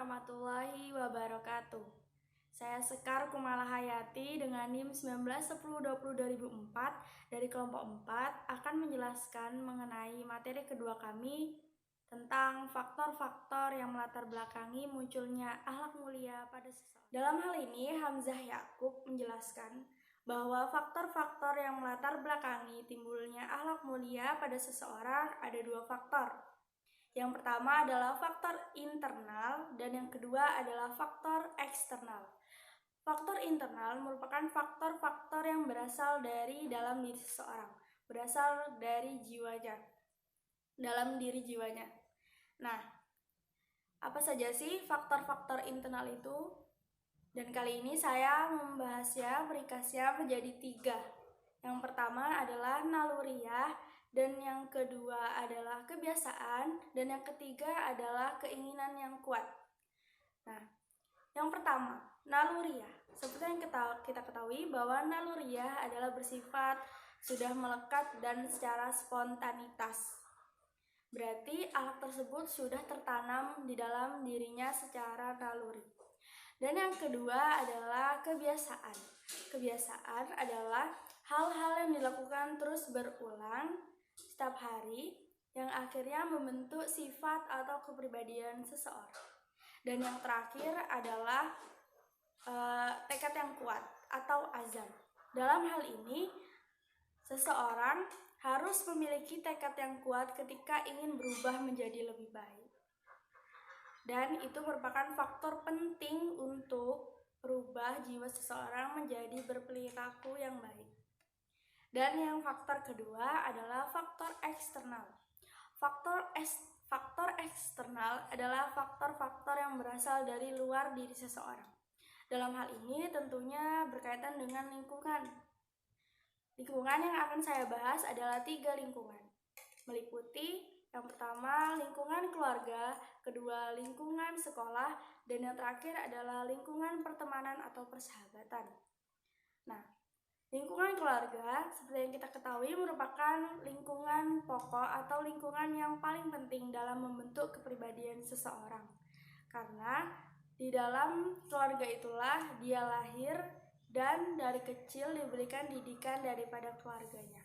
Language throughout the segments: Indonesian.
warahmatullahi wabarakatuh. Saya Sekar Kumala Hayati dengan NIM 1910202004 dari kelompok 4 akan menjelaskan mengenai materi kedua kami tentang faktor-faktor yang melatar belakangi munculnya akhlak mulia pada seseorang. Dalam hal ini, Hamzah Yakub menjelaskan bahwa faktor-faktor yang melatar belakangi timbulnya akhlak mulia pada seseorang ada dua faktor. Yang pertama adalah faktor internal dan yang kedua adalah faktor eksternal. Faktor internal merupakan faktor-faktor yang berasal dari dalam diri seseorang, berasal dari jiwanya, dalam diri jiwanya. Nah, apa saja sih faktor-faktor internal itu? Dan kali ini saya membahasnya, meringkasnya menjadi 3. Yang pertama adalah naluriah, dan yang kedua adalah kebiasaan, dan yang ketiga adalah keinginan yang kuat. Nah, yang pertama, naluriah. Seperti yang kita ketahui bahwa naluriah adalah bersifat sudah melekat dan secara spontanitas. Berarti akhlak tersebut sudah tertanam di dalam dirinya secara naluri. Dan yang kedua adalah kebiasaan. Kebiasaan adalah hal-hal yang dilakukan terus berulang setiap hari yang akhirnya membentuk sifat atau kepribadian seseorang. Dan yang terakhir adalah tekad yang kuat atau azam. Dalam hal ini, seseorang harus memiliki tekad yang kuat ketika ingin berubah menjadi lebih baik. Dan itu merupakan faktor penting untuk merubah jiwa seseorang menjadi berperilaku yang baik. Dan yang faktor kedua adalah faktor eksternal. Faktor eksternal adalah faktor-faktor yang berasal dari luar diri seseorang. Dalam hal ini tentunya berkaitan dengan lingkungan. Lingkungan yang akan saya bahas adalah 3 lingkungan. Meliputi yang pertama lingkungan keluarga, kedua lingkungan sekolah, dan yang terakhir adalah lingkungan pertemanan atau persahabatan. Nah, lingkungan keluarga, seperti yang kita ketahui, merupakan lingkungan pokok atau lingkungan yang paling penting dalam membentuk kepribadian seseorang. Karena di dalam keluarga itulah dia lahir dan dari kecil diberikan didikan daripada keluarganya.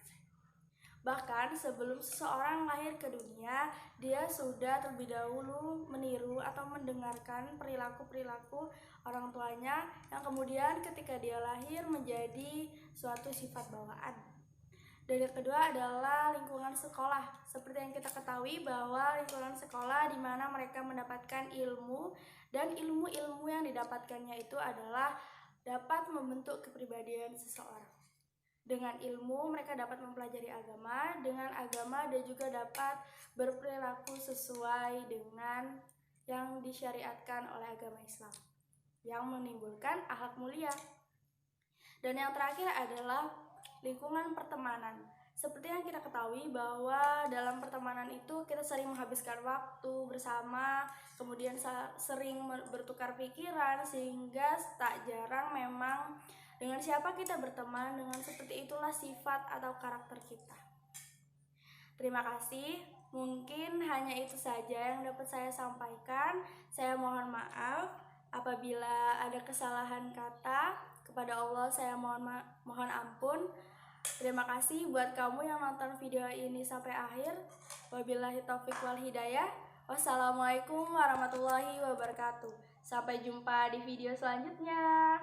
Bahkan sebelum seseorang lahir ke dunia, dia sudah terlebih dahulu meniru atau mendengarkan perilaku-perilaku orang tuanya yang kemudian ketika dia lahir menjadi suatu sifat bawaan. Dan yang kedua adalah lingkungan sekolah. Seperti yang kita ketahui bahwa lingkungan sekolah di mana mereka mendapatkan ilmu, dan ilmu-ilmu yang didapatkannya itu adalah dapat membentuk kepribadian seseorang. Dengan ilmu mereka dapat mempelajari agama, dengan agama dia juga dapat berperilaku sesuai dengan yang disyariatkan oleh agama Islam, yang menimbulkan akhlak mulia. Dan yang terakhir adalah lingkungan pertemanan. Seperti yang kita ketahui bahwa dalam pertemanan itu kita sering menghabiskan waktu bersama, kemudian sering bertukar pikiran, sehingga tak jarang memang dengan siapa kita berteman, dengan seperti itulah sifat atau karakter kita. Terima kasih. Mungkin hanya itu saja yang dapat saya sampaikan. Saya mohon maaf apabila ada kesalahan kata. Kepada Allah saya mohon ampun. Terima kasih buat kamu yang nonton video ini sampai akhir. Wabillahi taufik wal hidayah. Wassalamualaikum warahmatullahi wabarakatuh. Sampai jumpa di video selanjutnya.